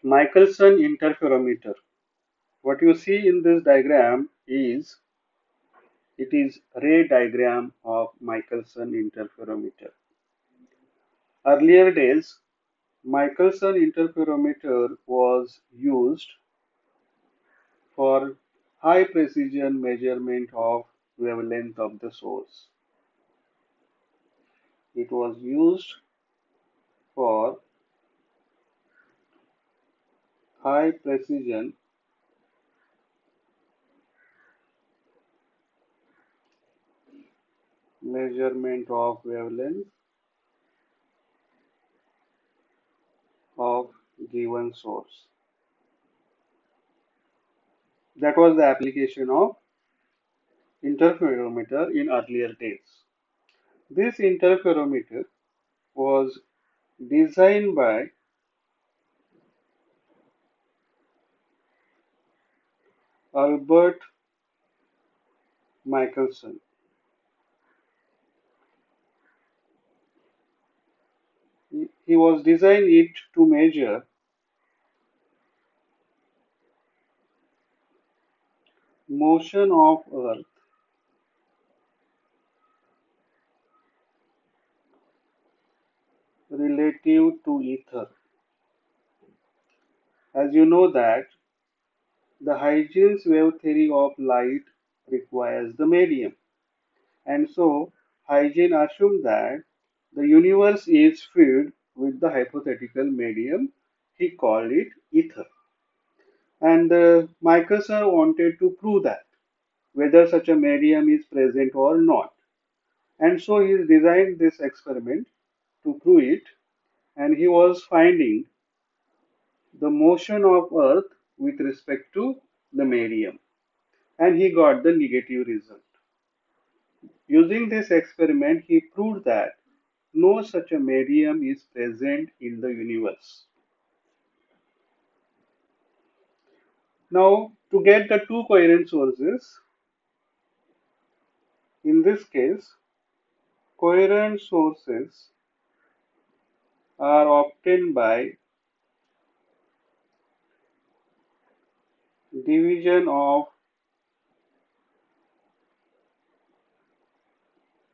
Michelson Interferometer. What you see in this diagram is it is ray diagram of Michelson Interferometer. Earlier days, Michelson Interferometer was used for high precision measurement of wavelength of the source. It was used for high precision measurement of wavelength of given source. That was the application of interferometer in earlier days. This interferometer was designed by Albert Michelson. He was designed it to measure motion of Earth relative to ether. As you know that the Huygens wave theory of light requires the medium, and so Huygens assumed that the universe is filled with the hypothetical medium. He called it ether. And Michelson wanted to prove that whether such a medium is present or not. And so he designed this experiment to prove it, and he was finding the motion of Earth with respect to the medium, and he got the negative result. Using this experiment, he proved that no such a medium is present in the universe. Now, to get the two coherent sources, in this case, coherent sources are obtained by division of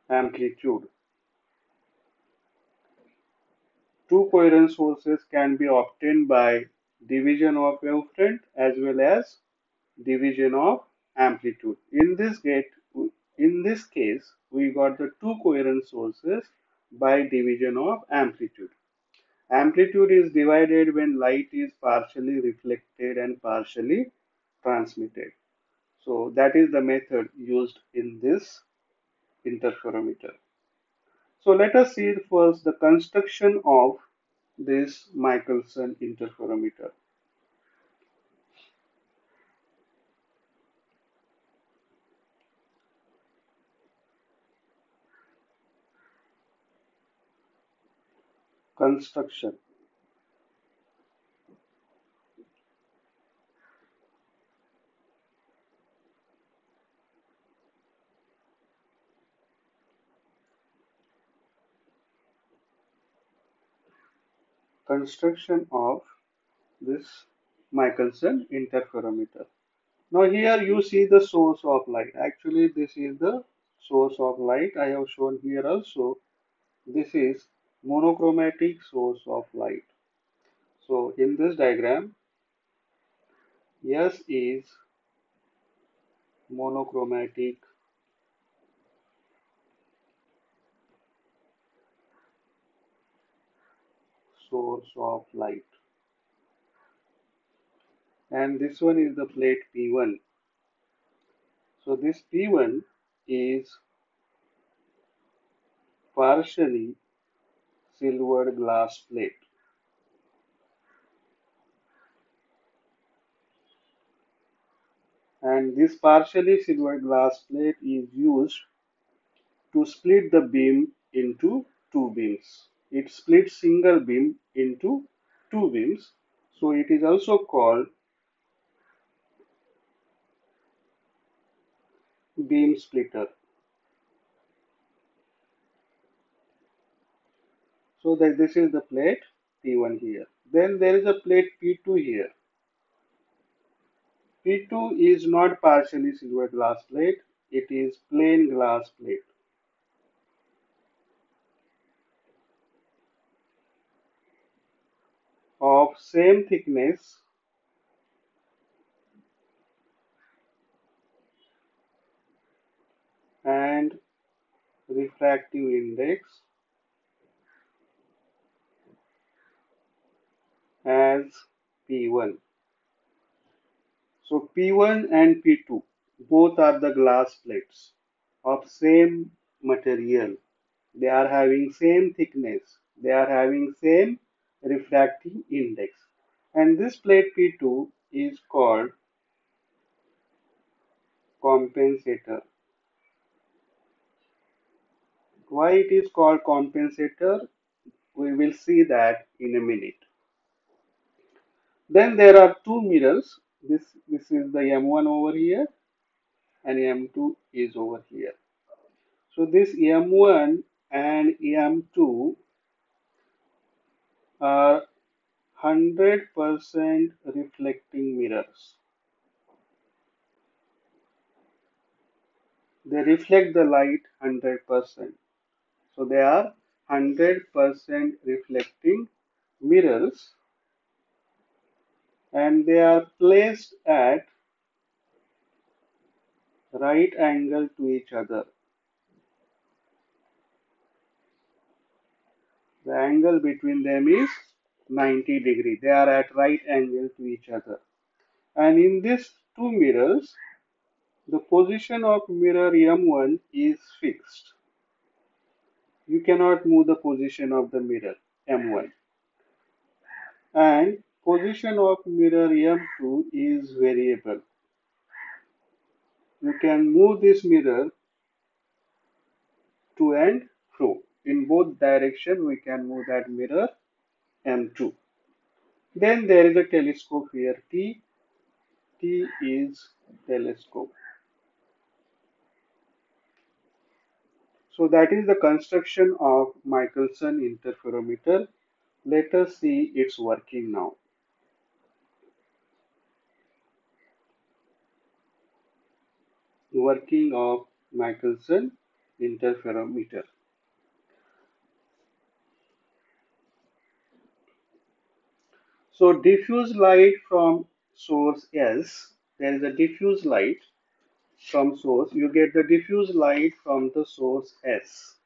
amplitude. Two coherent sources can be obtained by division of wavefront as well as division of amplitude. In this case, we got the two coherent sources by division of amplitude. Amplitude is divided when light is partially reflected and partially transmitted. So that is the method used in this interferometer. So let us see first the construction of this Michelson interferometer. Construction. Construction of this Michelson interferometer. Now here you see the source of light. Actually, this is the source of light. I have shown here also. This is monochromatic source of light. So in this diagram, S is monochromatic source of light. And this one is the plate P1. So this P1 is partially silvered glass plate. And this partially silvered glass plate is used to split the beam into two beams. It splits single beam into two beams. So it is also called beam splitter. So that this is the plate P1 here. Then there is a plate P2 here. P2 is not partially silver glass plate, it is plain glass plate of same thickness and refractive index as P1. So P1 and P2 both are the glass plates of same material. They are having same thickness. They are having same refractive index. And this plate P2 is called compensator. Why it is called compensator? We will see that in a minute. Then there are two mirrors. This is the M1 over here and M2 is over here. So this M1 and M2 are 100% reflecting mirrors. They reflect the light 100%. So they are 100% reflecting mirrors and they are placed at right angle to each other. The angle between them is 90 degree. They are at right angle to each other. And in these two mirrors, the position of mirror M1 is fixed. You cannot move the position of the mirror M1. And position of mirror M2 is variable. You can move this mirror to and fro. In both directions, we can move that mirror M2. Then there is a telescope here, T. T is telescope. So that is the construction of Michelson interferometer. Let us see its working now. Working of Michelson interferometer. So diffuse light from source S, there is a diffuse light from source. You get the diffuse light from the source S.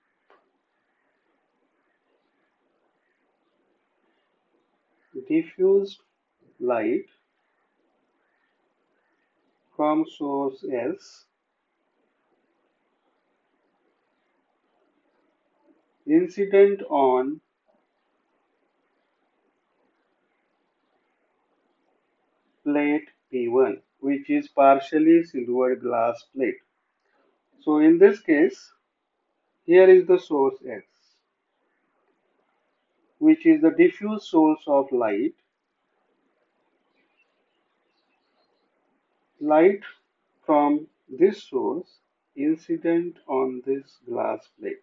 Diffused light from source S incident on plate P1, which is partially silver glass plate. So in this case, here is the source S, which is the diffuse source of light. Light from this source incident on this glass plate.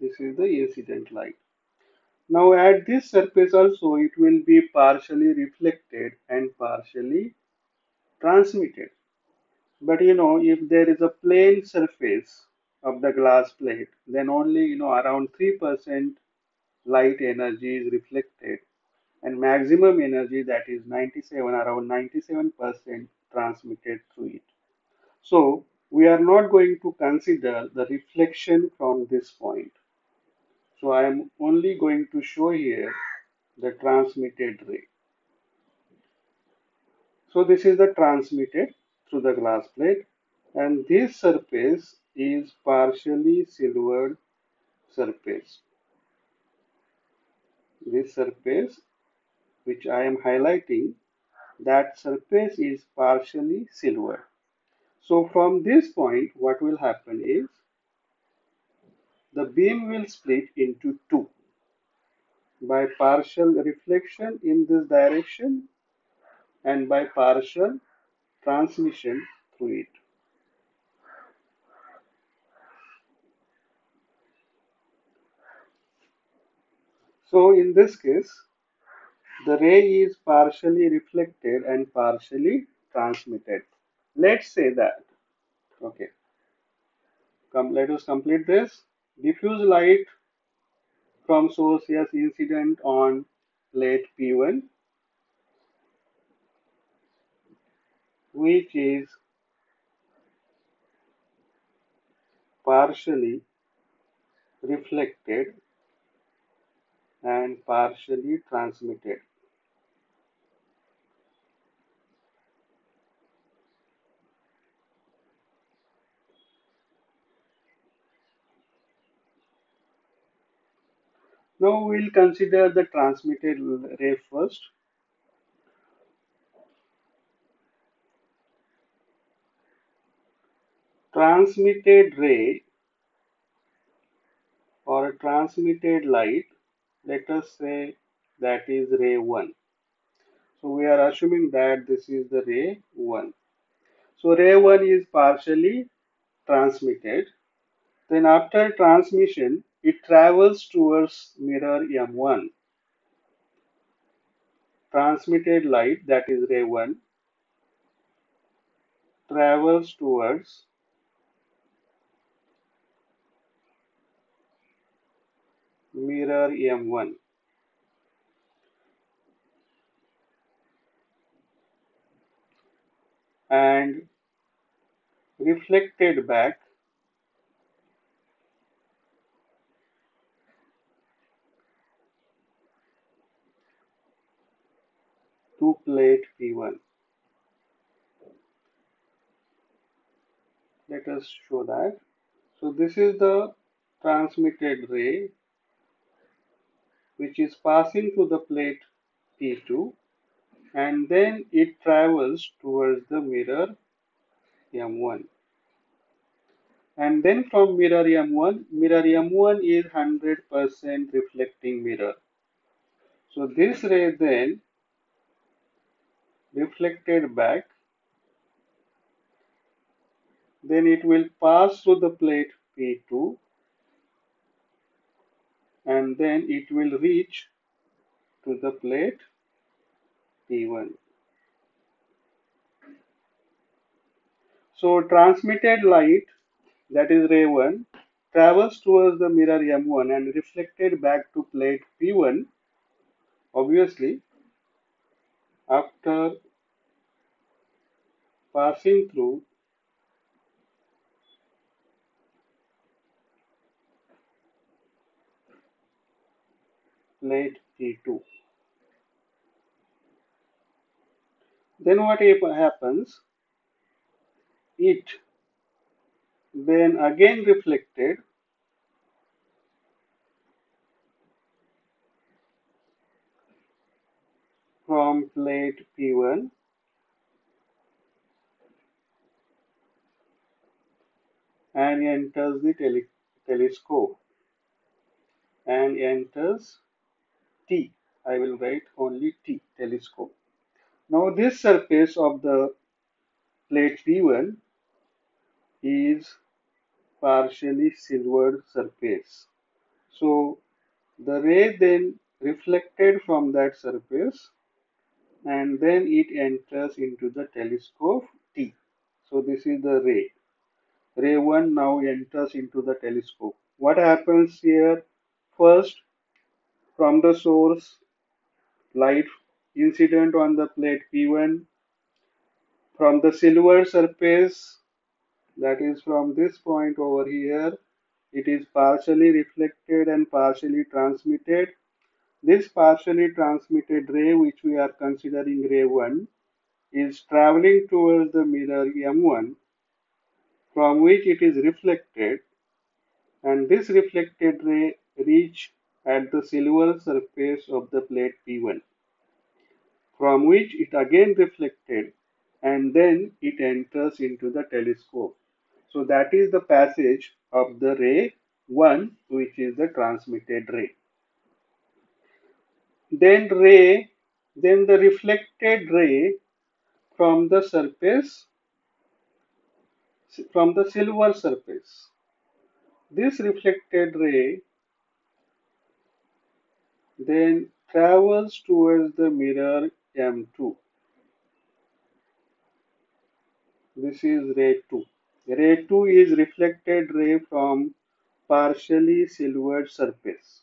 This is the incident light. Now at this surface also it will be partially reflected and partially transmitted. But if there is a plane surface of the glass plate, then only around 3% light energy is reflected and maximum energy, that is 97, around 97% transmitted through it. So we are not going to consider the reflection from this point. So I am only going to show here the transmitted ray. So this is the transmitted through the glass plate, and this surface is partially silvered surface. This surface which I am highlighting, that surface is partially silver. So from this point what will happen is the beam will split into two by partial reflection in this direction and by partial transmission through it. So in this case, the ray is partially reflected and partially transmitted. Let's say that. Okay, let us complete this. Diffuse light from source is incident on plate P1, which is partially reflected and partially transmitted. Now we'll consider the transmitted ray first. Transmitted ray or transmitted light, let us say that is ray 1. So we are assuming that this is the ray 1. So ray 1 is partially transmitted. Then after transmission, it travels towards mirror M1. Transmitted light, that is ray 1, travels towards mirror M1 and reflected back to plate P1. Let us show that. So this is the transmitted ray which is passing to the plate P2, and then it travels towards the mirror M1. And then from mirror M1 is 100% reflecting mirror. So this ray then reflected back, then it will pass through the plate P2, and then it will reach to the plate P1. So transmitted light, that is ray 1, travels towards the mirror M1 and reflected back to plate P1. Obviously, after passing through plate P2. Then what happens? It then again reflected from plate P1 and enters the telescope and enters T. I will write only T, telescope. Now this surface of the plate P1 is partially silvered surface. So the ray then reflected from that surface and then it enters into the telescope T. So this is the ray. Ray 1 now enters into the telescope. What happens here? First, from the source, light incident on the plate P1, from the silver surface, that is from this point over here, it is partially reflected and partially transmitted. This partially transmitted ray, which we are considering ray 1, is traveling towards the mirror M1, from which it is reflected, and this reflected ray reach at the silver surface of the plate P1, from which it again reflected, and then it enters into the telescope. So that is the passage of the ray 1, which is the transmitted ray. Then the reflected ray from the surface, from the silver surface. then travels towards the mirror M2. This is ray 2. Ray 2 is reflected ray from partially silvered surface.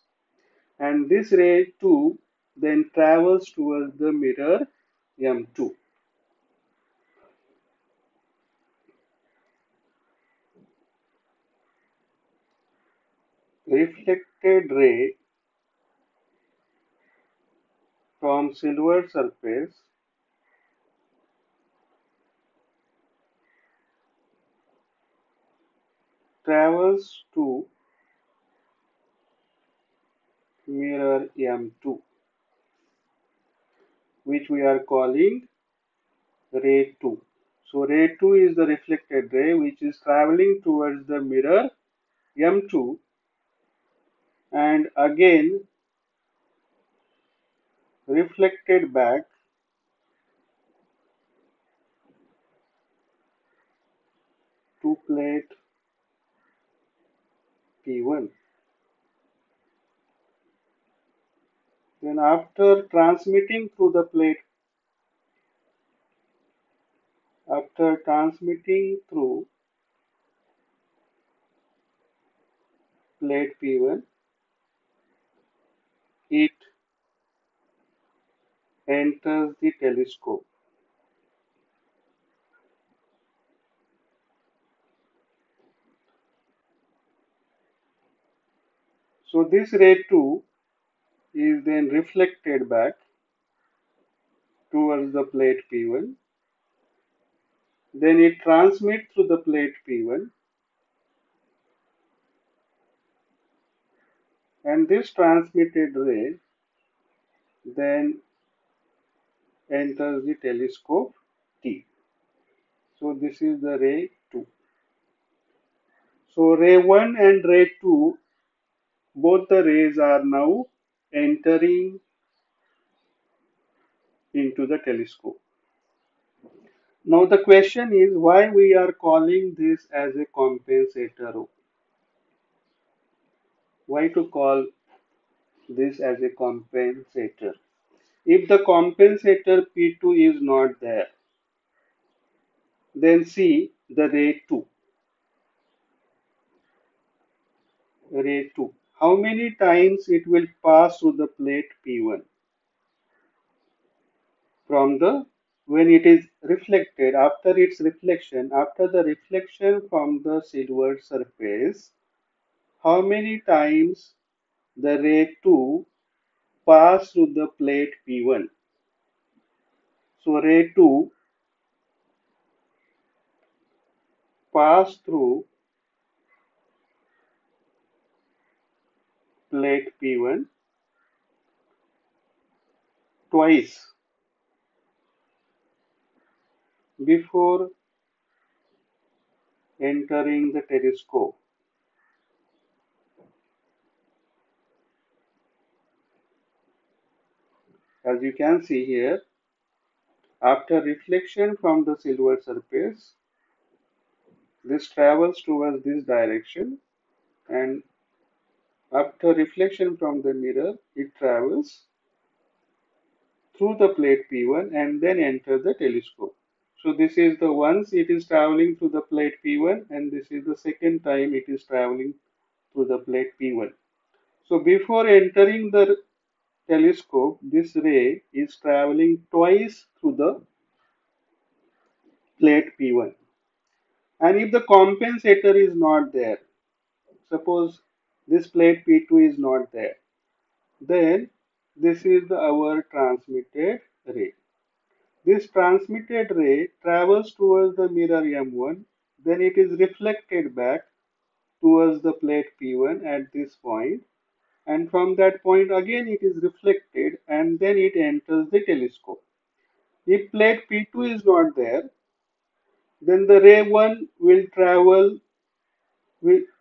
And this ray 2 then travels towards the mirror M2. Reflected ray from silver surface travels to mirror M2, which we are calling ray 2. So ray 2 is the reflected ray which is traveling towards the mirror M2 and again reflected back to plate P1. Then after transmitting through plate P1, it enters the telescope. So this ray 2 is then reflected back towards the plate P1. Then it transmits through the plate P1 and this transmitted ray then enters the telescope T. So this is the ray 2. So ray 1 and ray 2, both the rays are now entering into the telescope. Now the question is why we are calling this as a compensator. Why to call this as a compensator? If the compensator P2 is not there, then see the ray 2. Ray 2. How many times it will pass through the plate P1? From the when it is reflected, after its reflection, after the reflection from the silver surface, how many times the ray 2 pass through the plate P1? So ray 2 pass through plate P1 twice before entering the telescope. As you can see here, after reflection from the silver surface, this travels towards this direction, and after reflection from the mirror, it travels through the plate P1 and then enter the telescope. So this is the once it is traveling through the plate P1 and this is the second time it is traveling through the plate P1. So before entering the telescope, this ray is traveling twice through the plate P1. And if the compensator is not there, suppose this plate P2 is not there, then this is our transmitted ray. This transmitted ray travels towards the mirror M1, then it is reflected back towards the plate P1 at this point, and from that point again it is reflected and then it enters the telescope. If plate P2 is not there, then the ray 1 will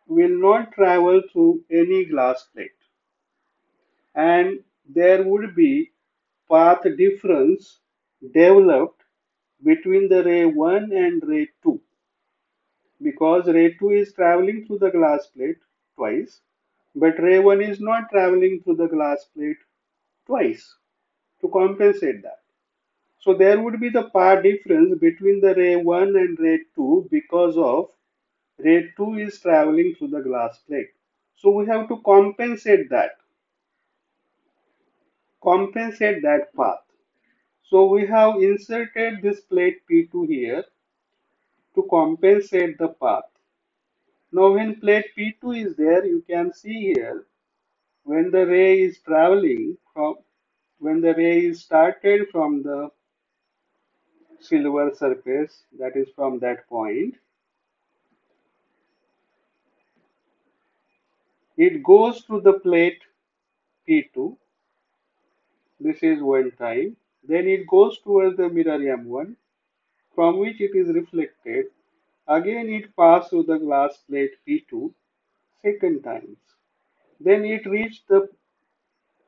not travel through any glass plate, and there would be path difference developed between the ray 1 and ray 2 because ray 2 is traveling through the glass plate twice, but ray 1 is not traveling through the glass plate. twice to compensate that. So there would be the path difference between the ray 1 and ray 2 because of ray 2 is traveling through the glass plate. So we have to compensate that path. So we have inserted this plate P2 here to compensate the path. Now when plate P2 is there, you can see here when the ray is traveling from when the ray is started from the silver surface, that is from that point, it goes to the plate P2. This is one time. Then it goes towards the mirror M1 from which it is reflected. Again it passes through the glass plate P2 second times. Then it reaches the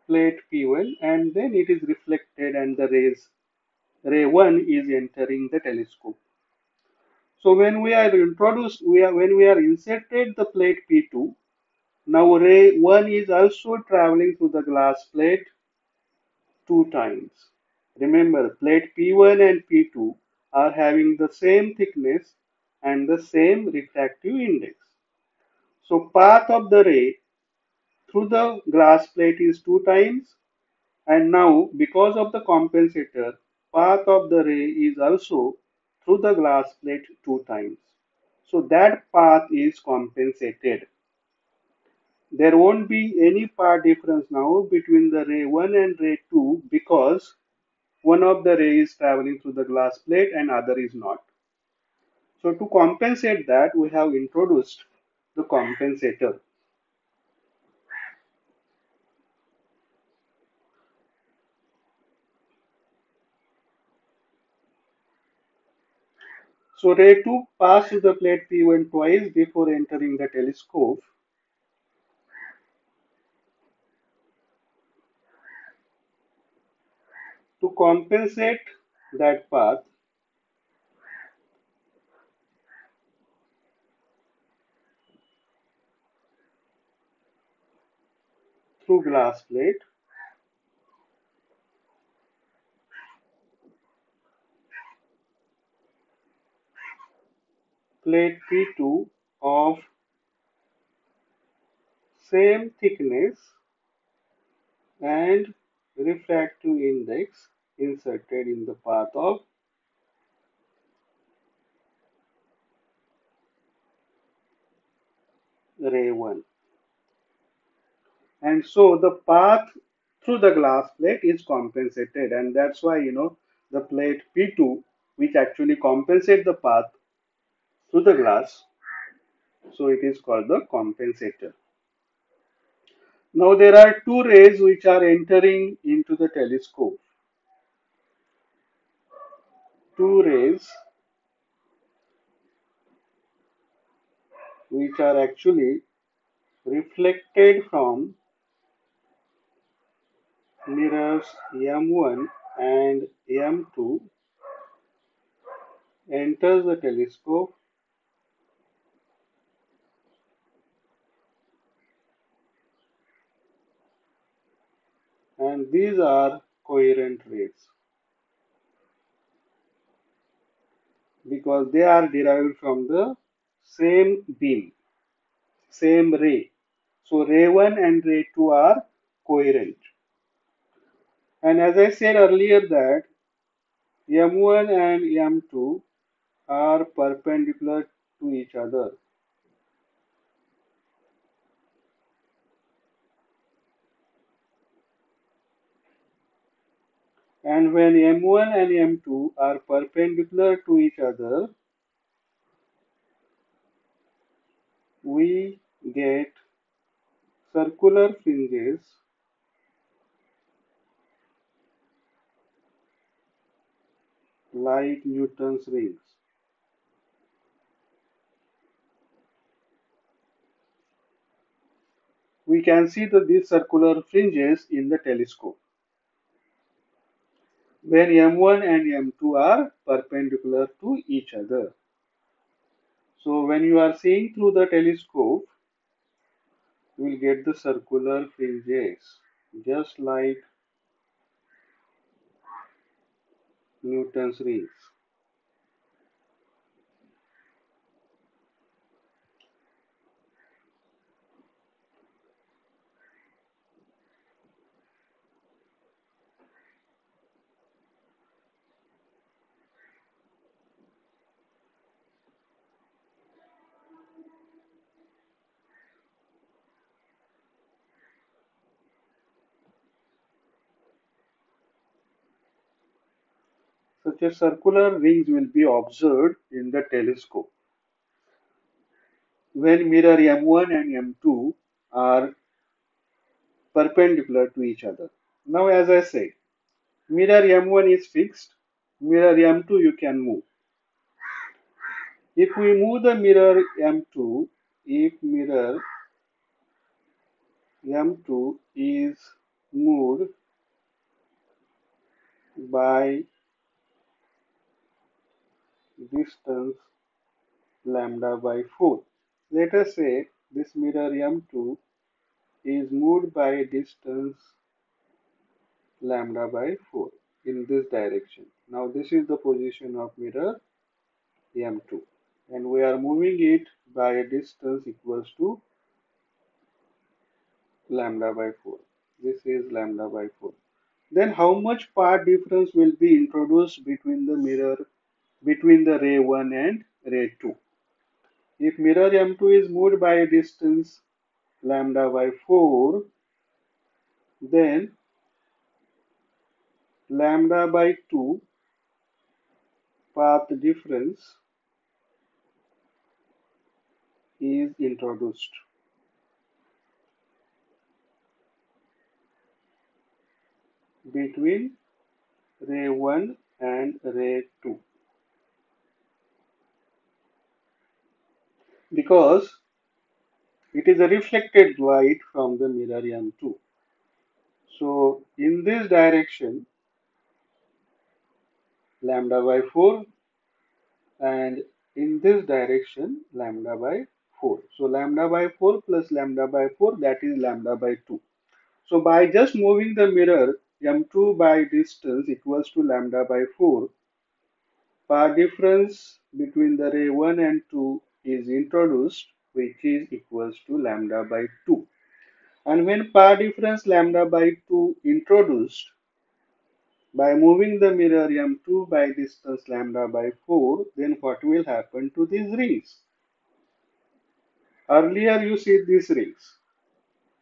plate P1 and then it is reflected and the ray 1 is entering the telescope. So when we are introduced, when we are inserted the plate P2, now ray 1 is also traveling through the glass plate two times. Remember, plate P1 and P2 are having the same thickness and the same refractive index. So path of the ray through the glass plate is two times, and now because of the compensator, path of the ray is also through the glass plate two times. So that path is compensated. There won't be any path difference now between the ray 1 and ray 2 because one of the rays is traveling through the glass plate and other is not. So to compensate that, we have introduced the compensator. So ray 2 pass through the plate P1 twice before entering the telescope. To compensate that path, through glass plate, plate P2 of same thickness and refractive index inserted in the path of ray 1. And so the path through the glass plate is compensated, and that's why the plate P2, which actually compensate the path through the glass, so it is called the compensator. Now there are two rays which are entering into the telescope. Two rays which are actually reflected from mirrors M1 and M2 enters the telescope, and these are coherent rays because they are derived from the same beam, same ray. So ray 1 and ray 2 are coherent. And as I said earlier that M1 and M2 are perpendicular to each other. And when M1 and M2 are perpendicular to each other, we get circular fringes like Newton's rings. We can see these circular fringes in the telescope when M1 and M2 are perpendicular to each other. So when you are seeing through the telescope, you will get the circular fringes just like Newton's rings. Such a circular rings will be observed in the telescope when mirror M1 and M2 are perpendicular to each other. Now, as I said, mirror M1 is fixed, mirror M2 you can move. If we move the mirror M2, if mirror M2 is moved by distance lambda by 4. Let us say this mirror M2 is moved by distance lambda by 4 in this direction. Now this is the position of mirror M2 and we are moving it by a distance equals to lambda by 4. This is lambda by 4. Then how much path difference will be introduced between the mirror, between the ray 1 and ray 2? If mirror M2 is moved by a distance lambda by 4, then lambda by 2 path difference is introduced between ray 1 and ray 2 because it is a reflected light from the mirror M2. So in this direction lambda by 4 and in this direction lambda by 4. So lambda by 4 plus lambda by 4, that is lambda by 2. So by just moving the mirror M2 by distance equals to lambda by 4, path difference between the ray 1 and 2 is introduced, which is equals to lambda by 2. And when path difference lambda by 2 introduced, by moving the mirror M2 by distance lambda by 4, then what will happen to these rings? Earlier you see these rings.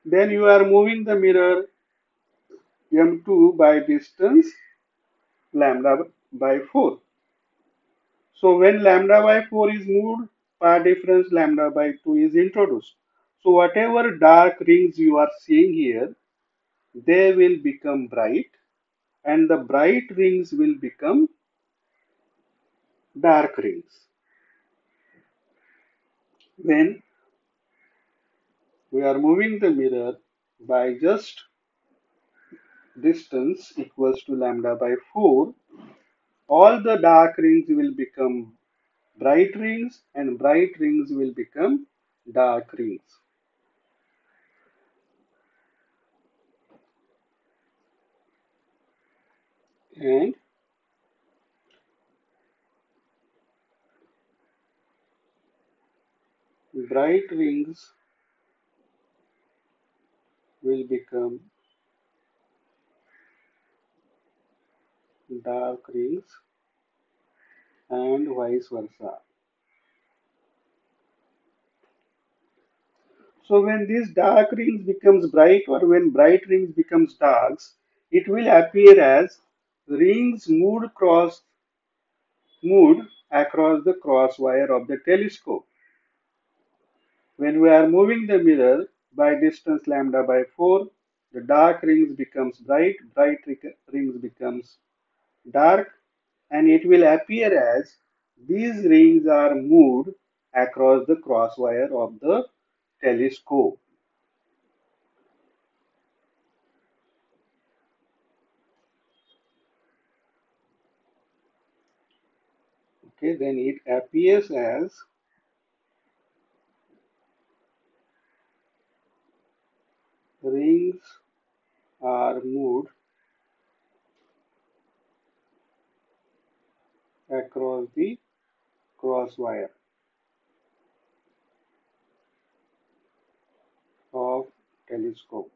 Then you are moving the mirror M2 by distance lambda by 4. So when lambda by 4 is moved, path difference lambda by 2 is introduced. So whatever dark rings you are seeing here, they will become bright and the bright rings will become dark rings. When we are moving the mirror by just distance equals to lambda by 4, all the dark rings will become bright rings and bright rings will become dark rings. And bright rings will become dark rings and vice versa. So when these dark rings becomes bright or when bright rings becomes darks, it will appear as rings moved across the cross wire of the telescope. When we are moving the mirror by distance lambda by 4, the dark rings becomes bright, rings becomes dark, and it will appear as these rings are moved across the cross wire of the telescope. Okay, then it appears as rings are moved across the cross wire of telescope.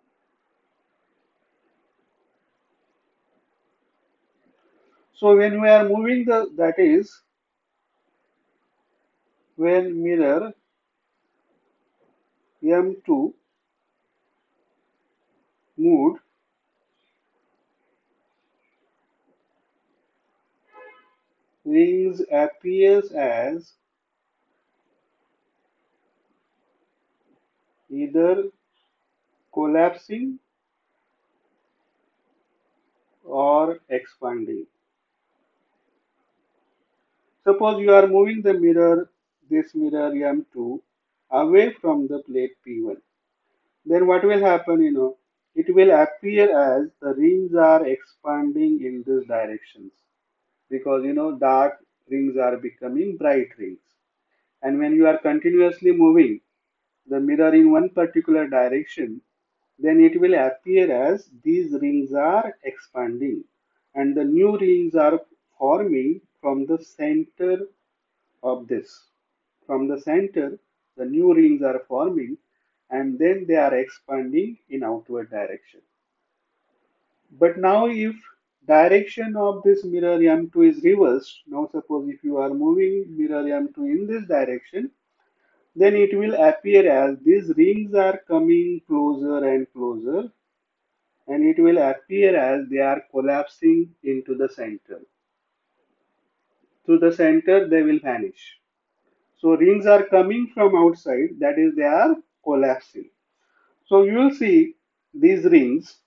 So when we are moving that is when mirror M2 moved, rings appears as either collapsing or expanding. Suppose you are moving the mirror, this mirror M2 away from the plate P1. Then what will happen, it will appear as the rings are expanding in these directions because, dark rings are becoming bright rings. And when you are continuously moving the mirror in one particular direction, then it will appear as these rings are expanding and the new rings are forming from the center of this. From the center, the new rings are forming and then they are expanding in outward direction. But now if direction of this mirror M2 is reversed, now suppose if you are moving mirror M2 in this direction, then it will appear as these rings are coming closer and closer and it will appear as they are collapsing into the center. To the center, they will vanish. So rings are coming from outside, that is, they are collapsing. So you will see these rings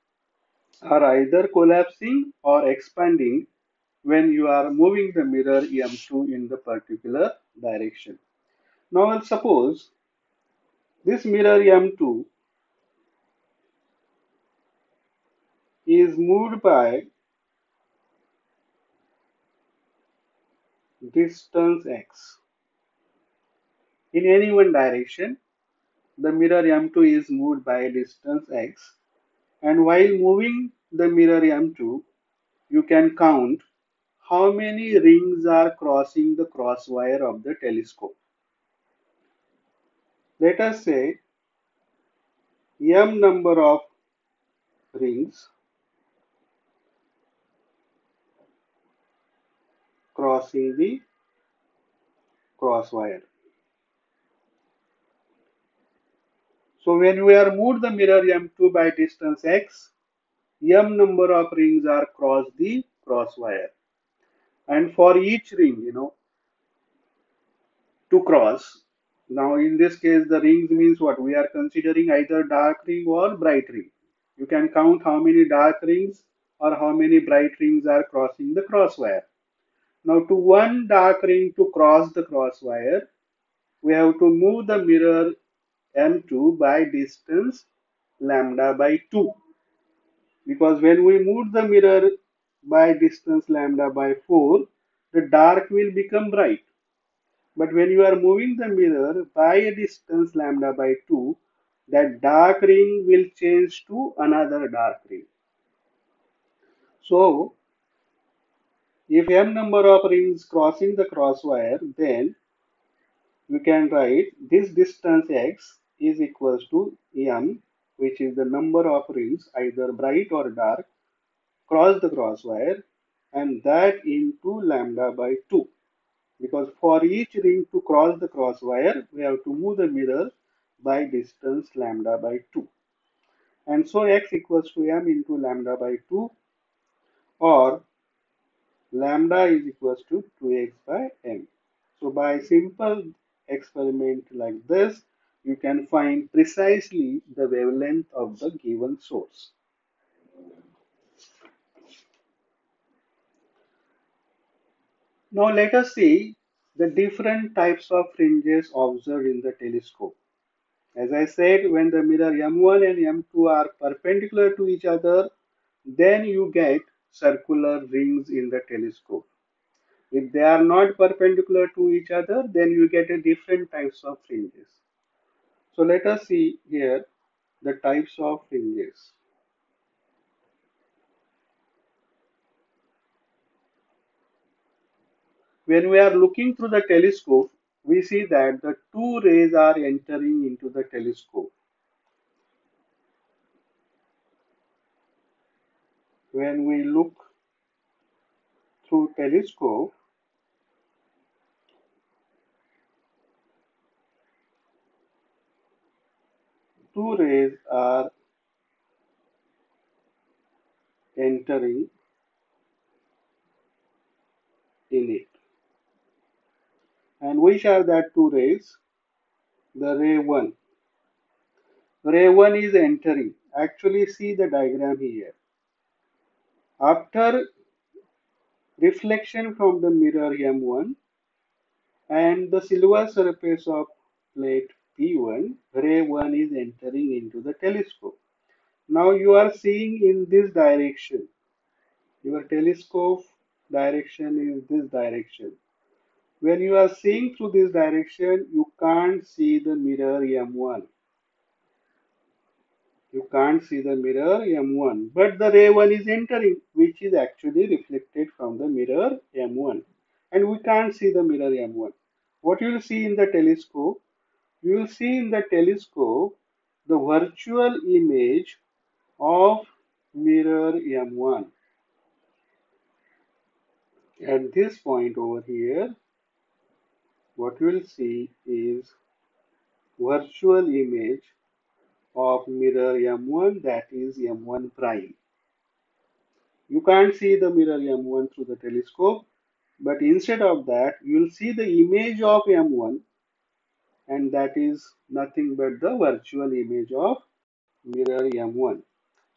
are either collapsing or expanding when you are moving the mirror M2 in the particular direction. Now suppose this mirror M2 is moved by distance x. In any one direction, the mirror M2 is moved by distance x, and while moving the mirror M2, you can count how many rings are crossing the crosswire of the telescope. Let us say m number of rings crossing the crosswire. So when we are moved the mirror M2 by distance x, m number of rings are cross the crosswire. And for each ring, to cross, now in this case the rings means what? We are considering either dark ring or bright ring. You can count how many dark rings or how many bright rings are crossing the crosswire. Now to one dark ring to cross the crosswire, we have to move the mirror M2 by distance lambda by 2. Because when we move the mirror by distance lambda by 4, the dark will become bright. But when you are moving the mirror by a distance lambda by 2, that dark ring will change to another dark ring. So, if m number of rings crossing the crosswire, then we can write this distance x is equals to m, which is the number of rings, either bright or dark, cross the crosswire, and that into lambda by 2. Because for each ring to cross the crosswire, we have to move the mirror by distance lambda by 2. And so x equals to m into lambda by 2, or lambda is equals to 2x by m. So by simple experiment like this, you can find precisely the wavelength of the given source. Now let us see the different types of fringes observed in the telescope. As I said, when the mirror M1 and M2 are perpendicular to each other, then you get circular rings in the telescope. If they are not perpendicular to each other, then you get a different types of fringes. So let us see here the types of fringes. when we are looking through the telescope, we see that the two rays are entering into the telescope. When we look through telescope, two rays are entering in it. And which are that two rays? The ray 1. Ray 1 is entering. Actually, see the diagram here. After reflection from the mirror M1 and the silver surface of plate P1, ray 1 is entering into the telescope. Now you are seeing in this direction. Your telescope direction is this direction. When you are seeing through this direction, you can't see the mirror M1. You can't see the mirror M1, but the ray 1 is entering, which is actually reflected from the mirror M1. And we can't see the mirror M1. What you will see in the telescope? You will see in the telescope the virtual image of mirror M1. At this point over here, what you will see is virtual image of mirror M1, that is M1 prime. You can't see the mirror M1 through the telescope, but instead of that, you will see the image of M1, and that is nothing but the virtual image of mirror M1.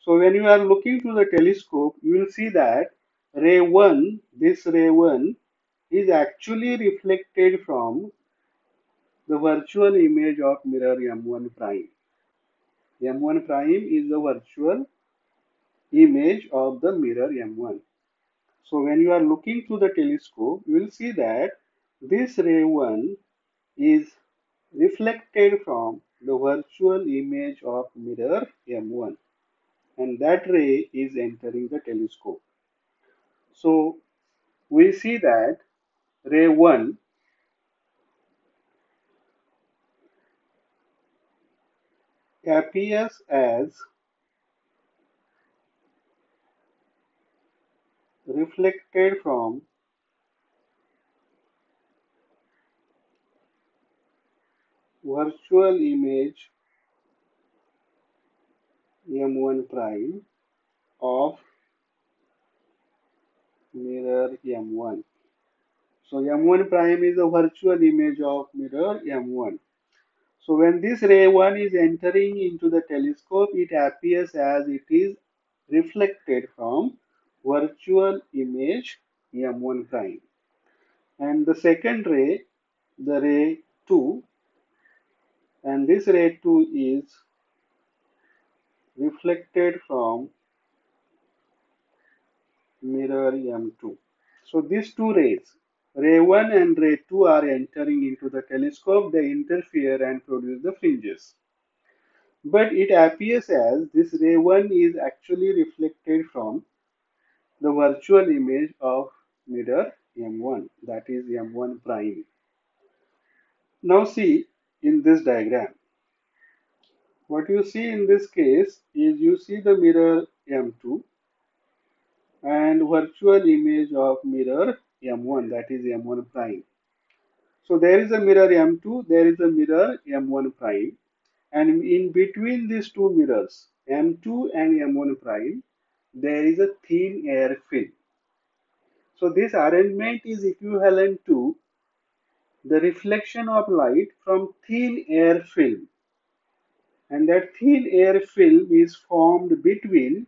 So when you are looking through the telescope, you will see that ray 1, this ray 1 is actually reflected from the virtual image of mirror M1 prime. M1 prime is the virtual image of the mirror M1. So when you are looking through the telescope, you will see that this ray 1 is reflected from the virtual image of mirror M1, and that ray is entering the telescope. So we see that ray 1 appears as reflected from virtual image M1 prime of mirror M1. So M1 prime is a virtual image of mirror M1. So when this ray 1 is entering into the telescope, it appears as it is reflected from virtual image M1 prime. And the second ray, the ray 2, and this ray 2 is reflected from mirror M2. So these two rays, ray 1 and ray 2, are entering into the telescope. They interfere and produce the fringes. But it appears as this ray 1 is actually reflected from the virtual image of mirror M1, that is M1 prime. Now see in this diagram, what you see in this case is you see the mirror M2 and virtual image of mirror M1, that is M1 prime. So there is a mirror M2, there is a mirror M1 prime, and in between these two mirrors, M2 and M1 prime, there is a thin air film. So this arrangement is equivalent to the reflection of light from thin air film, and that thin air film is formed between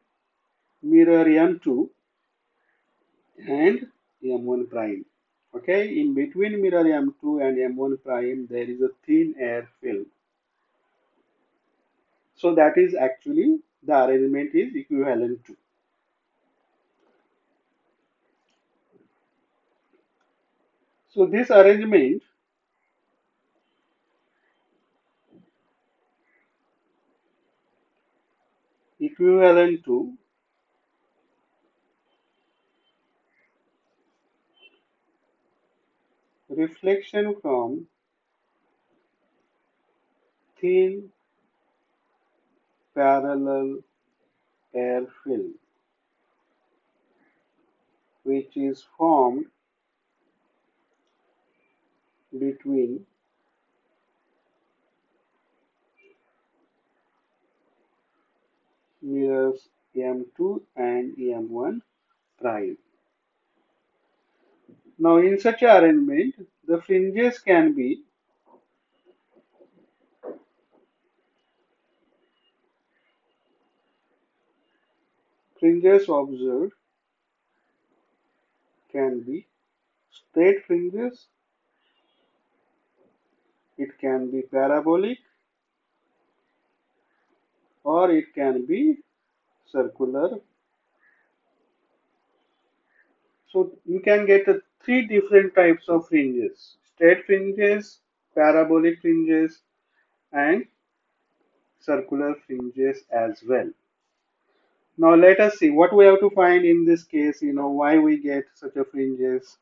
mirror M2 and M1 prime. Okay, in between mirror M2 and M1 prime, there is a thin air film. So that is actually the arrangement is equivalent to. So this arrangement equivalent to reflection from thin parallel air film which is formed between mirrors M2 and M1 prime. Now in such arrangement, the fringes observed can be straight fringes, it can be parabolic, or it can be circular. So you can get three different types of fringes: straight fringes, parabolic fringes, and circular fringes as well. Now let us see what we have to find in this case, why we get such a fringes,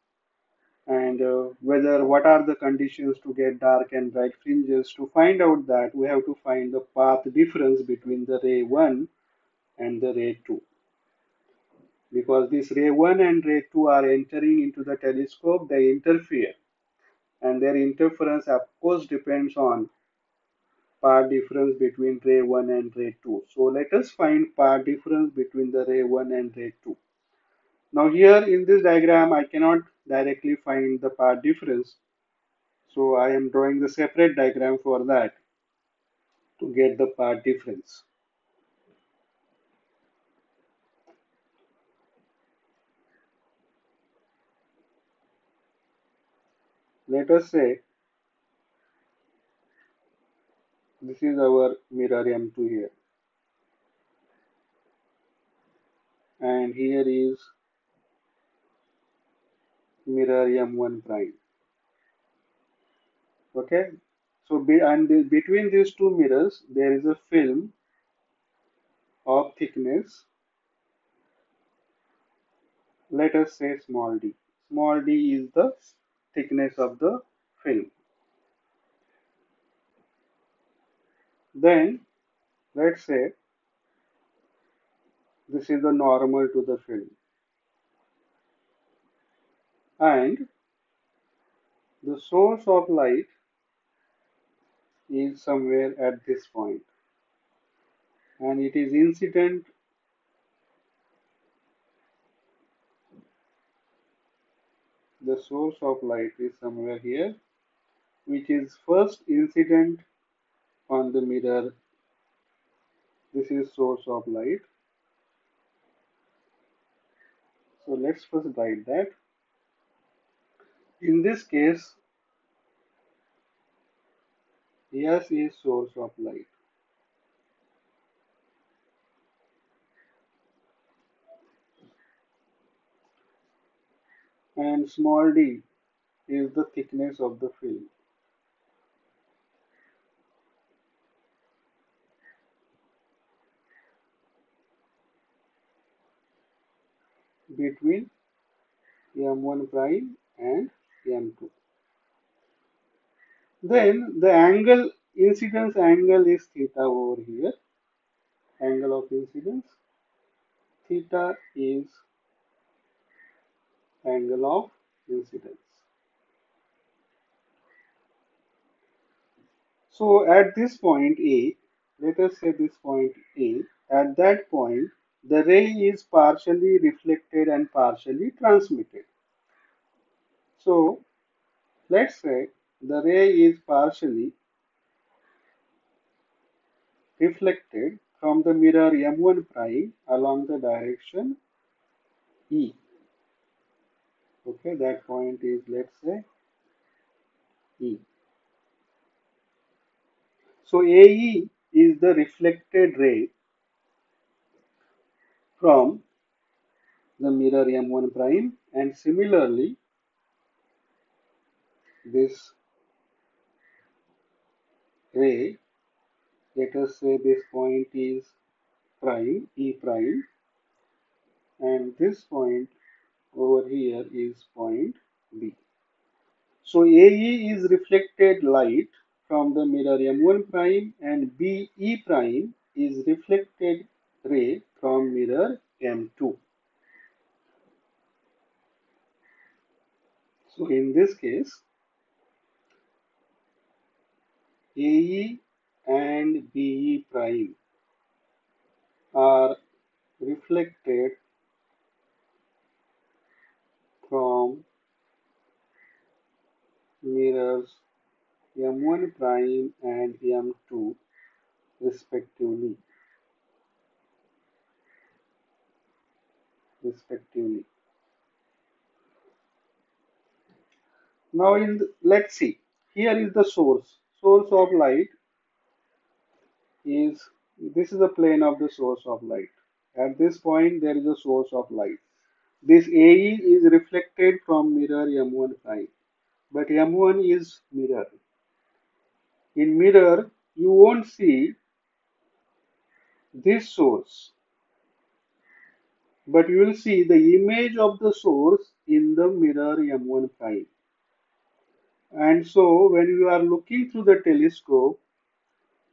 and whether what are the conditions to get dark and bright fringes. To find out that, we have to find the path difference between the ray 1 and the ray 2, because this ray 1 and ray 2 are entering into the telescope. They interfere, and their interference of course depends on path difference between ray 1 and ray 2. So let us find path difference between the ray 1 and ray 2. Now here in this diagram I cannot directly find the path difference, so I am drawing the separate diagram for that to get the path difference. Let us say this is our mirror M2 here, and here is mirror M1 prime. Okay, so between these two mirrors there is a film of thickness, let us say small d. Small d is the thickness of the film. Then let's say this is the normal to the film, and the source of light is somewhere at this point, and it is incident the source of light is somewhere here, which is first incident on the mirror. This is source of light. So let's first write that. In this case, S is source of light, and small d is the thickness of the film. Between M1 prime and M2. Then the angle, incidence angle is theta over here. Angle of incidence. Theta is angle of incidence. So at this point A, let us say this point A, at that point the ray is partially reflected and partially transmitted. So let's say the ray is partially reflected from the mirror M1 prime along the direction E. Okay, that point is, let's say, E. So AE is the reflected ray from the mirror M1 prime, and similarly this ray, let us say this point is prime, E prime, and this point over here is point B. So AE is reflected light from the mirror M1 prime and BE prime is reflected ray from mirror M2. So in this case, AE and BE prime are reflected from mirrors M1 prime and M2 respectively. respectively. Now let's see. Here is the source. Source of light is this is the plane of the source of light. At this point there is a source of light. This AE is reflected from mirror M1 prime, but M1 is mirror. In mirror you won't see this source, but you will see the image of the source in the mirror M1 prime. And so when you are looking through the telescope,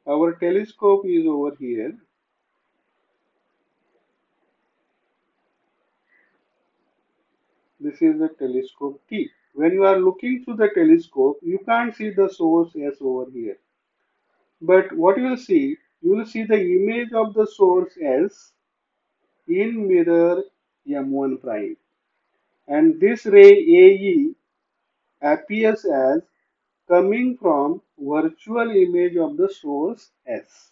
our telescope is over here. This is the telescope T. When you are looking through the telescope, you can't see the source S over here. But what you will see the image of the source S in mirror M1 prime. And this ray AE appears as coming from virtual image of the source S.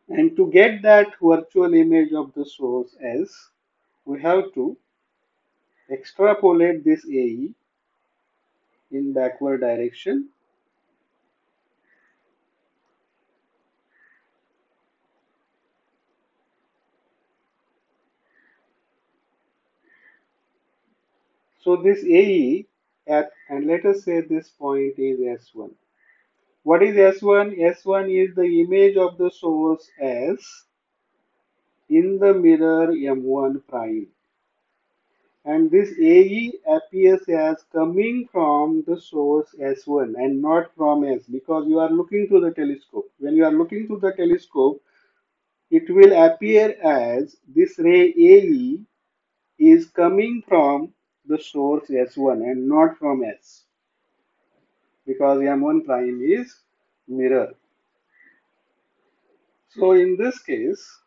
And to get that virtual image of the source S, we have to extrapolate this AE in backward direction. So this AE and let us say this point is S1. What is S1? S1 is the image of the source S in the mirror M1 prime. And this AE appears as coming from the source S1 and not from S, because you are looking through the telescope. When you are looking through the telescope, it will appear as this ray AE is coming from the source S1 and not from S, because M1 prime is mirror. So in this case,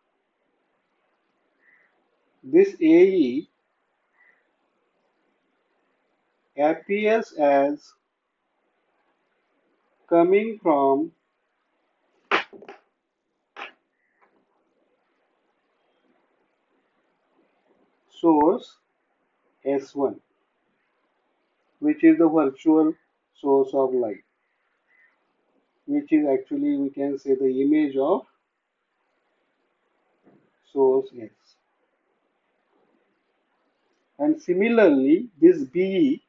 this AE appears as coming from source S1, which is the virtual source of light, which is actually, we can say, the image of source S. And similarly, this BE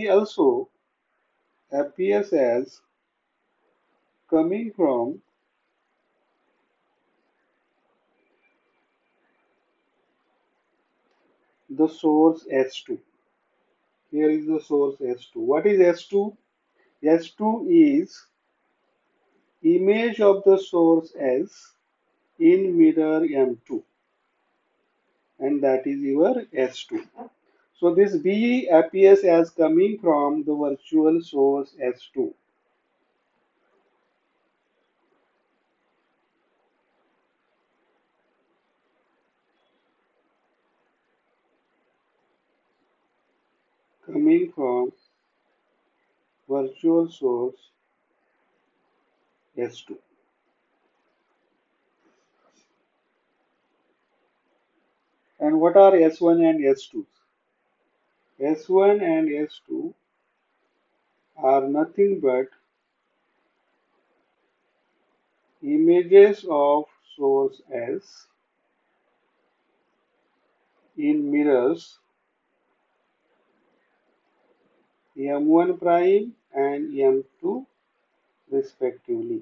also appears as coming from the source S2. Here is the source S2. What is S2? S2 is image of the source S in mirror M2, and that is your S2. So this BE appears as coming from the virtual source S2. Coming from virtual source S2. And what are S1 and S2? S1 and S2 are nothing but images of source S in mirrors M1 prime and M2 respectively.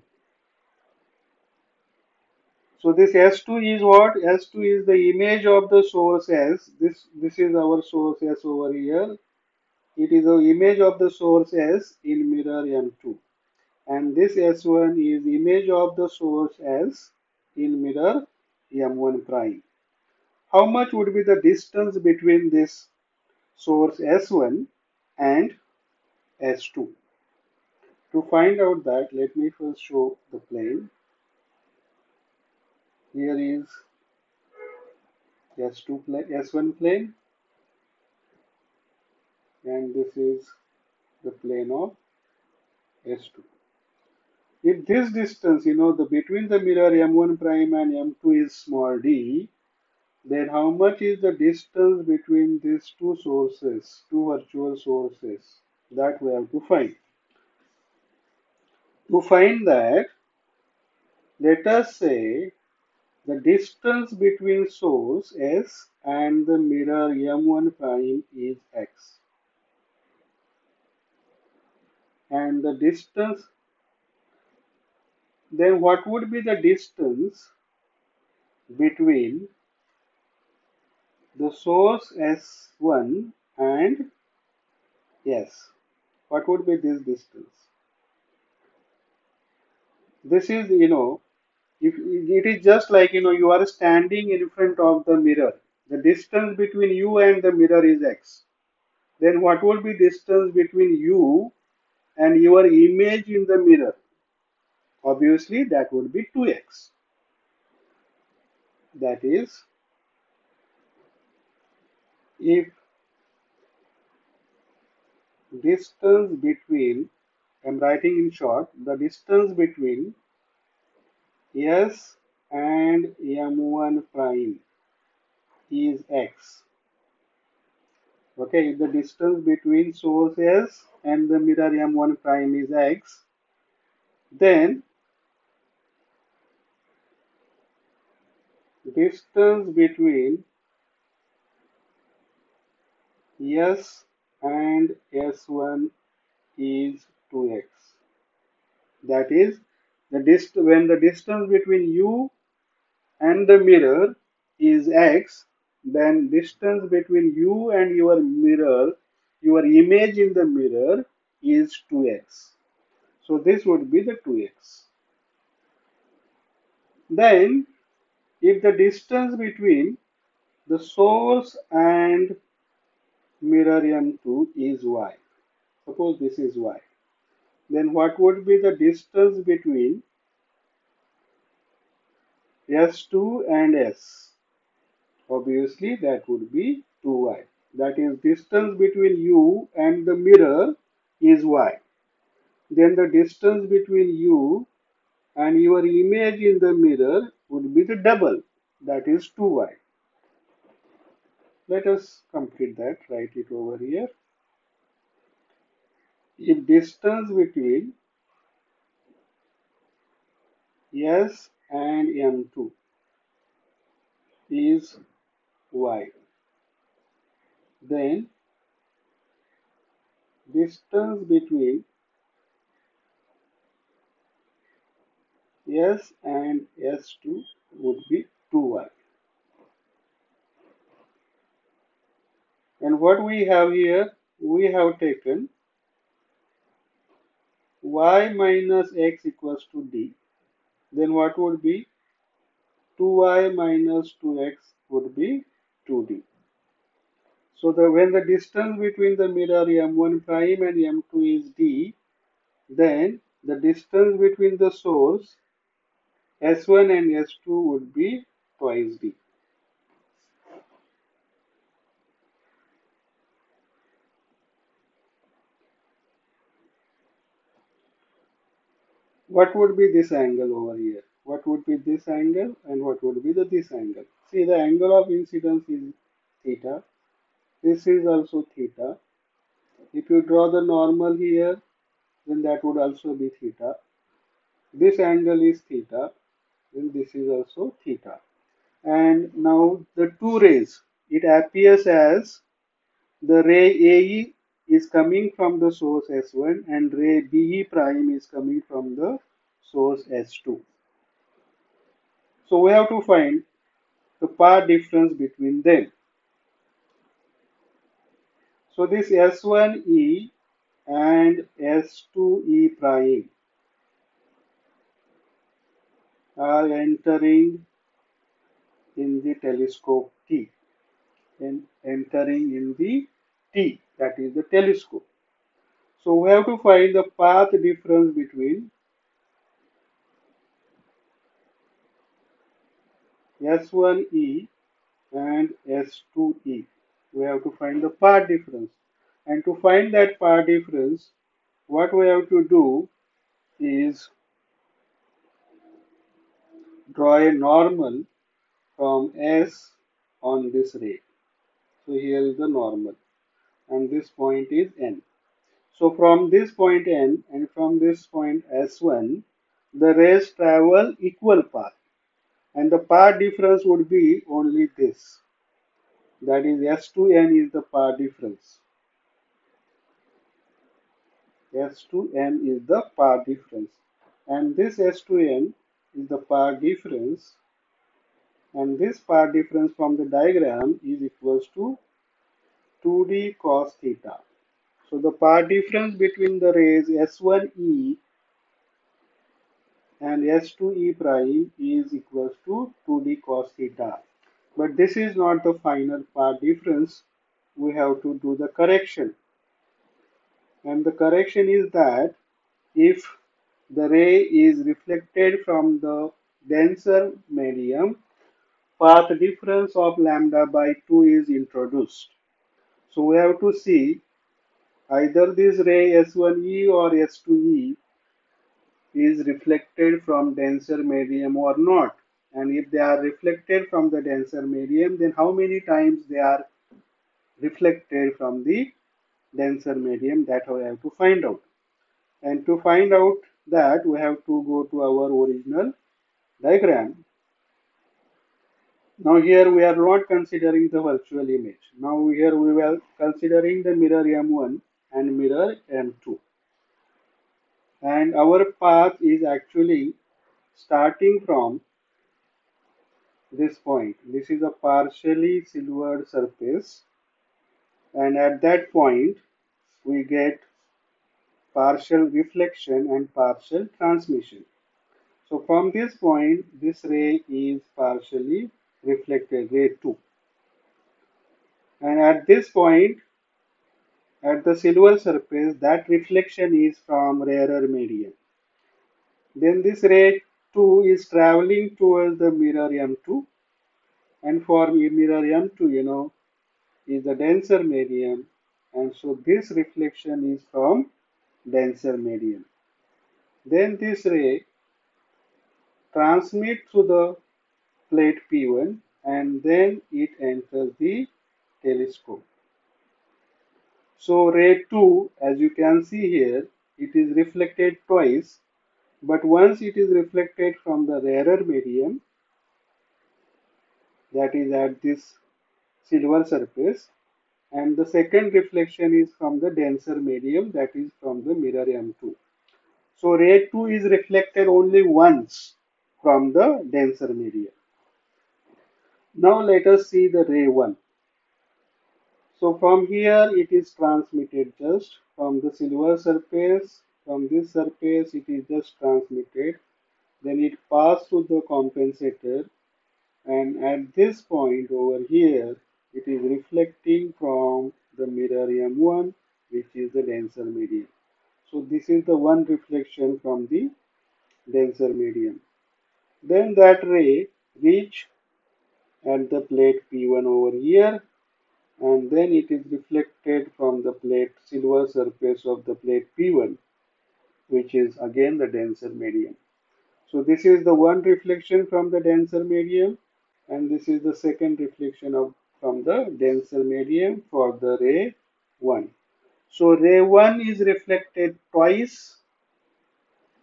So this S2 is what? S2 is the image of the source S. This is our source S over here. It is the image of the source S in mirror M2. And this S1 is image of the source S in mirror M1 prime. How much would be the distance between this source S1 and S2? To find out that, let me first show the plane. Here is S2 plane, S1 plane, and this is the plane of S2. If this distance, the between the mirror M1 prime and M2 is small d, then how much is the distance between these two sources, two virtual sources? That we have to find. To find that, let us say the distance between source S and the mirror M1 prime is x. And the distance, then what would be the distance between the source S1 and S? What would be this distance? This is, if it is just like, you are standing in front of the mirror. The distance between you and the mirror is x. Then what will be distance between you and your image in the mirror? Obviously, that would be 2x. That is, if distance between, I'm writing in short, the distance between S and M1 prime is x. Okay, if the distance between source S and the mirror M1 prime is x, then distance between S and S1 is 2x. That is, when the distance between you and the mirror is x, then distance between you and your mirror, your image in the mirror is 2x. So this would be the 2x. Then, if the distance between the source and mirror M2 is y, suppose this is y, then what would be the distance between S2 and S? Obviously, that would be 2y. That is, distance between you and the mirror is y. Then the distance between you and your image in the mirror would be the double. That is 2y. Let us complete that. Write it over here. If distance between S and M2 is y, then distance between S and S2 would be 2y. And what we have here, we have taken y minus x equals to d. Then what would be 2y minus 2x would be 2d. So when the distance between the mirror M1 prime and M2 is d, then the distance between the source S1 and S2 would be twice d. What would be this angle over here? What would be this angle and what would be this angle? See, the angle of incidence is theta. This is also theta. If you draw the normal here, then that would also be theta. This angle is theta, then this is also theta. And now the two rays, it appears as the ray AE is coming from the source S1 and ray BE prime is coming from the source S2. So we have to find the path difference between them. So this S1E and S2E prime are entering in the telescope T and entering in the T, that is the telescope. So we have to find the path difference between S1E and S2E. We have to find the path difference. And to find that path difference, what we have to do is draw a normal from S on this ray. So here is the normal and this point is N. So from this point N and from this point S1, the rays travel equal path and the path difference would be only this. That is S2N is the path difference. S2N is the path difference. And this S2N is the path difference. And this path difference from the diagram is equals to 2d cos theta. So the path difference between the rays S1E and S2E prime is equals to 2d cos theta. But this is not the final path difference. We have to do the correction. And the correction is that if the ray is reflected from the denser medium, path difference of lambda by 2 is introduced. So we have to see either this ray S1E or S2E is reflected from denser medium or not. And if they are reflected from the denser medium, then how many times they are reflected from the denser medium, that we have to find out. And to find out that, we have to go to our original diagram. Now here we are not considering the virtual image. Now here we were considering the mirror M1 and mirror M2. And our path is actually starting from this point. This is a partially silvered surface, and at that point we get partial reflection and partial transmission. So from this point, this ray is partially reflected, ray 2. And at this point, at the silver surface, that reflection is from rarer medium. Then this ray 2 is traveling towards the mirror M2, and for mirror M2, is the denser medium, and so this reflection is from denser medium. Then this ray transmits to the plate P1 and then it enters the telescope. So ray 2, as you can see here, it is reflected twice, but once it is reflected from the rarer medium, that is at this silver surface, and the second reflection is from the denser medium, that is from the mirror M2. So ray 2 is reflected only once from the denser medium. Now let us see the ray 1. So from here it is transmitted just from the silver surface, from this surface it is just transmitted, then it passes to the compensator, and at this point over here it is reflecting from the mirror M1, which is the denser medium. So this is the one reflection from the denser medium. Then that ray reach at the plate P1 over here, and then it is reflected from the plate silver surface of the plate P1, which is again the denser medium. So this is the one reflection from the denser medium, and this is the second reflection from the denser medium for the ray 1. So ray 1 is reflected twice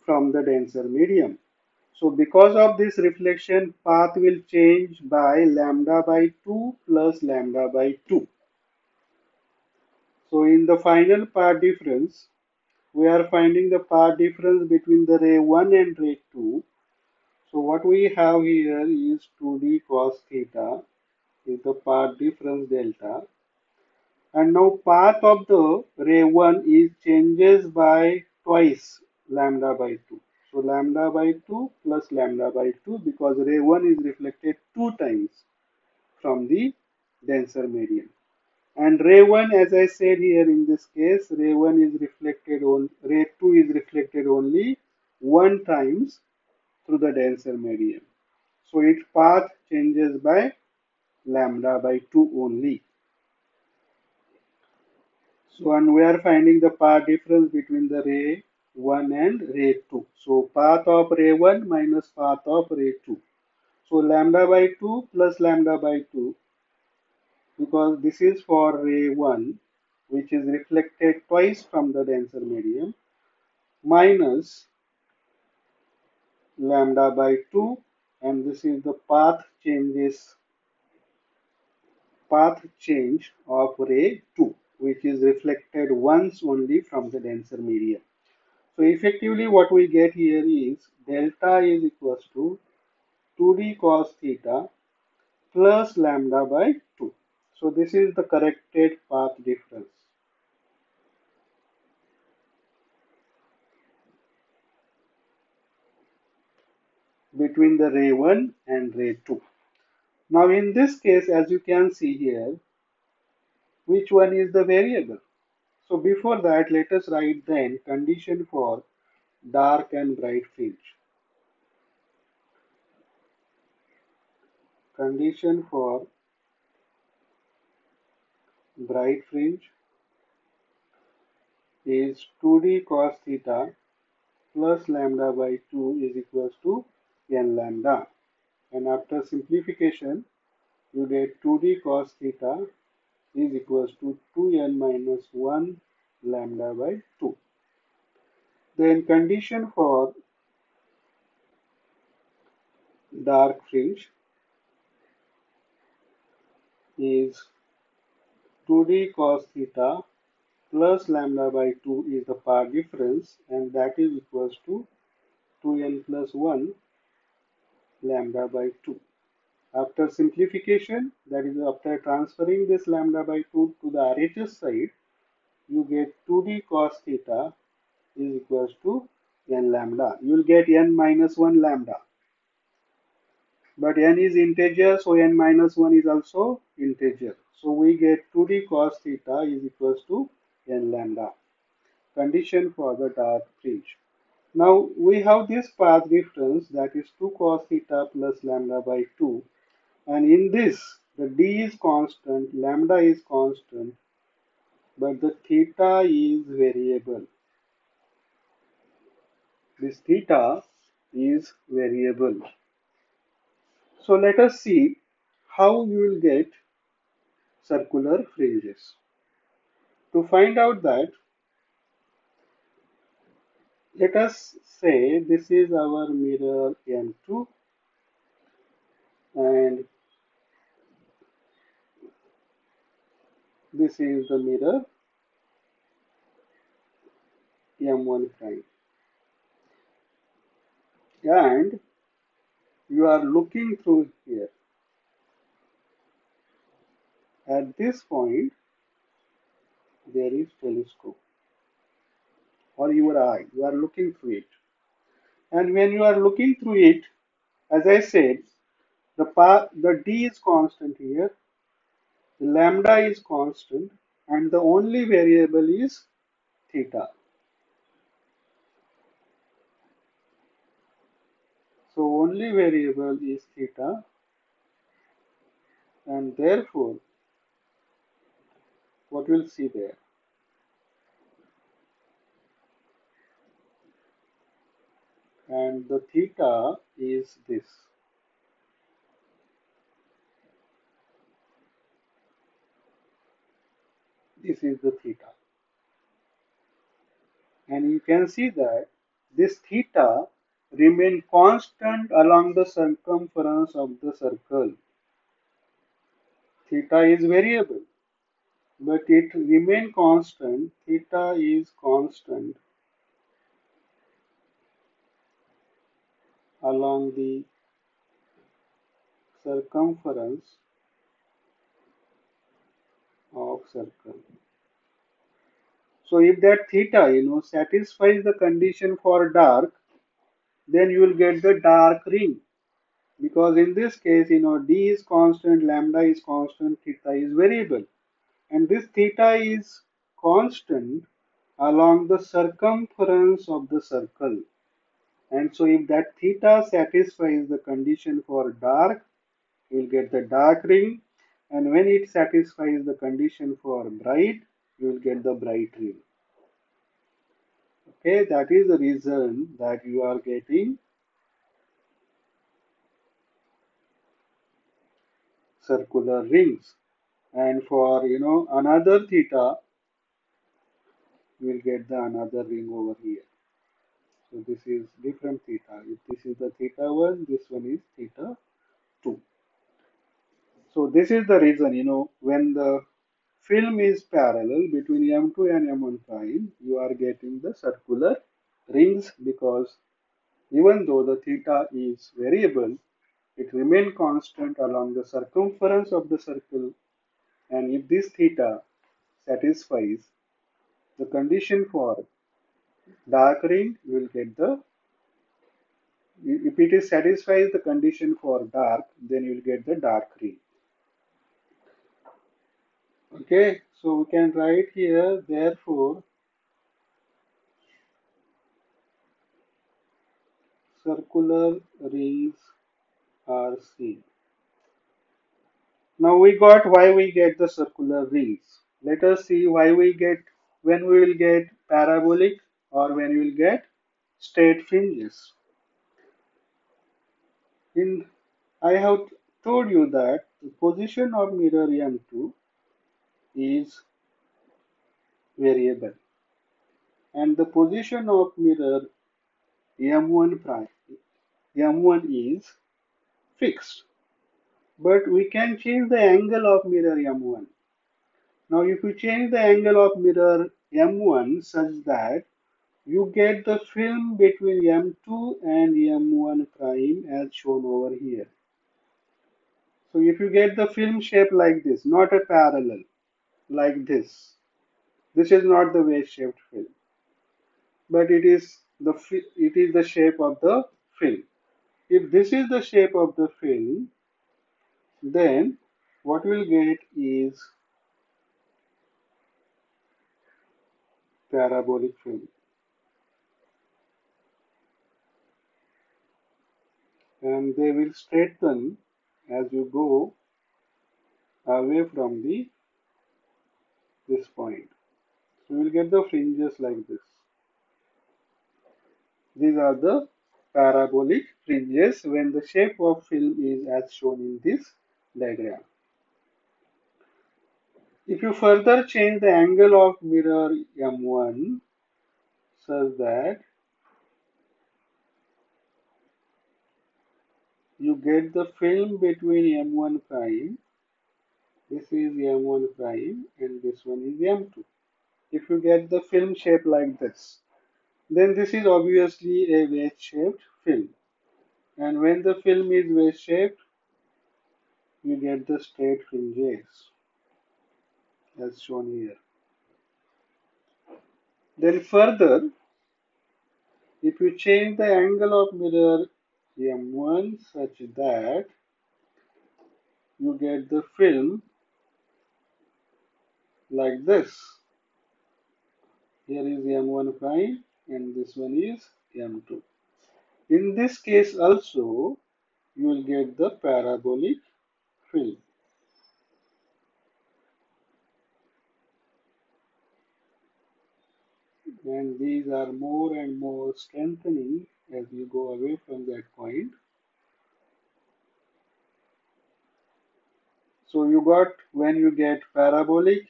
from the denser medium. So because of this reflection, path will change by lambda by 2 plus lambda by 2. So in the final path difference, we are finding the path difference between the ray 1 and ray 2. So what we have here is 2d cos theta is the path difference delta. And now path of the ray 1 is changes by twice lambda by 2. So lambda by 2 plus lambda by 2 because ray 1 is reflected two times from the denser medium. And ray 1, as I said here in this case, ray 1 is reflected on, ray 2 is reflected only one times through the denser medium. So its path changes by lambda by 2 only. So, and we are finding the path difference between the ray 1 and ray 2. So, path of ray 1 minus path of ray 2. So, lambda by 2 plus lambda by 2, because this is for ray 1, which is reflected twice from the denser medium, minus lambda by 2, and this is the path change of ray 2, which is reflected once only from the denser medium. So effectively what we get here is delta is equals to 2d cos theta plus lambda by 2. So this is the corrected path difference between the ray 1 and ray 2. Now in this case, as you can see here, which one is the variable? So before that, let us write then condition for dark and bright fringe. Condition for bright fringe is 2d cos theta plus lambda by 2 is equals to n lambda. And after simplification, you get 2d cos theta is equals to 2n minus 1 lambda by 2. Then condition for dark fringe is 2d cos theta plus lambda by 2 is the path difference, and that is equals to 2n plus 1 lambda by 2. After simplification, that is after transferring this lambda by 2 to the RHS side, you get 2d cos theta is equals to n lambda. You will get n minus 1 lambda. But n is integer, so n minus 1 is also integer. So we get 2d cos theta is equals to n lambda. Condition for the dark fringe. Now we have this path difference, that is 2 cos theta plus lambda by 2. And in this, the d is constant, lambda is constant, but the theta is variable. This theta is variable. So let us see how you will get circular fringes. To find out that, let us say this is our mirror M2 and this is the mirror M1 prime. And you are looking through here. At this point, there is telescope or your eye. You are looking through it. And when you are looking through it, as I said, the d is constant here, the lambda is constant, and the only variable is theta. So only variable is theta, and therefore what we'll see there, and the theta is this. This is the theta. And you can see that this theta remain constant along the circumference of the circle. Theta is variable, but it remain constant. Theta is constant along the circumference of circle. So if that theta, satisfies the condition for dark, then you will get the dark ring. Because in this case, d is constant, lambda is constant, theta is variable. And this theta is constant along the circumference of the circle. And so if that theta satisfies the condition for dark, you will get the dark ring. And when it satisfies the condition for bright, you will get the bright ring. Okay, that is the reason that you are getting circular rings. And for another theta, you will get the another ring over here. So this is different theta. If this is the theta 1, this one is theta 2. So this is the reason, when the film is parallel between M2 and M1 prime, you are getting the circular rings, because even though the theta is variable, it remains constant along the circumference of the circle. And if this theta satisfies the condition for dark ring, you will get the, if it is satisfies the condition for dark, then you will get the dark ring. Okay, so we can write here, therefore, circular rings are seen. Now we got why we get the circular rings. Let us see why we get, when we will get parabolic or when we will get straight fringes. I have told you that the position of mirror M2 is variable and the position of mirror M1 is fixed. But we can change the angle of mirror M1. Now if you change the angle of mirror M1 such that you get the film between M2 and M1 prime as shown over here. So if you get the film shape like this, not a parallel, like this is not the wedge-shaped film, but it is the shape of the film. If this is the shape of the film, then what we'll get is parabolic film. And they will straighten as you go away from this point. So you will get the fringes like this. These are the parabolic fringes when the shape of film is as shown in this diagram. If you further change the angle of mirror M1 such that you get the film between M1 prime, this is M1 prime and this one is M2. If you get the film shape like this, then this is obviously a wedge-shaped film. And when the film is wedge-shaped, you get the straight fringes as shown here. Then further, if you change the angle of mirror M1 such that you get the film like this. Here is M1 prime and this one is M2. In this case also, you will get the parabolic film. And these are more and more strengthening as you go away from that point. So you got, when you get parabolic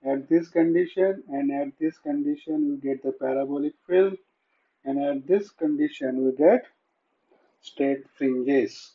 at this condition and at this condition you get the parabolic film, and at this condition we get straight fringes.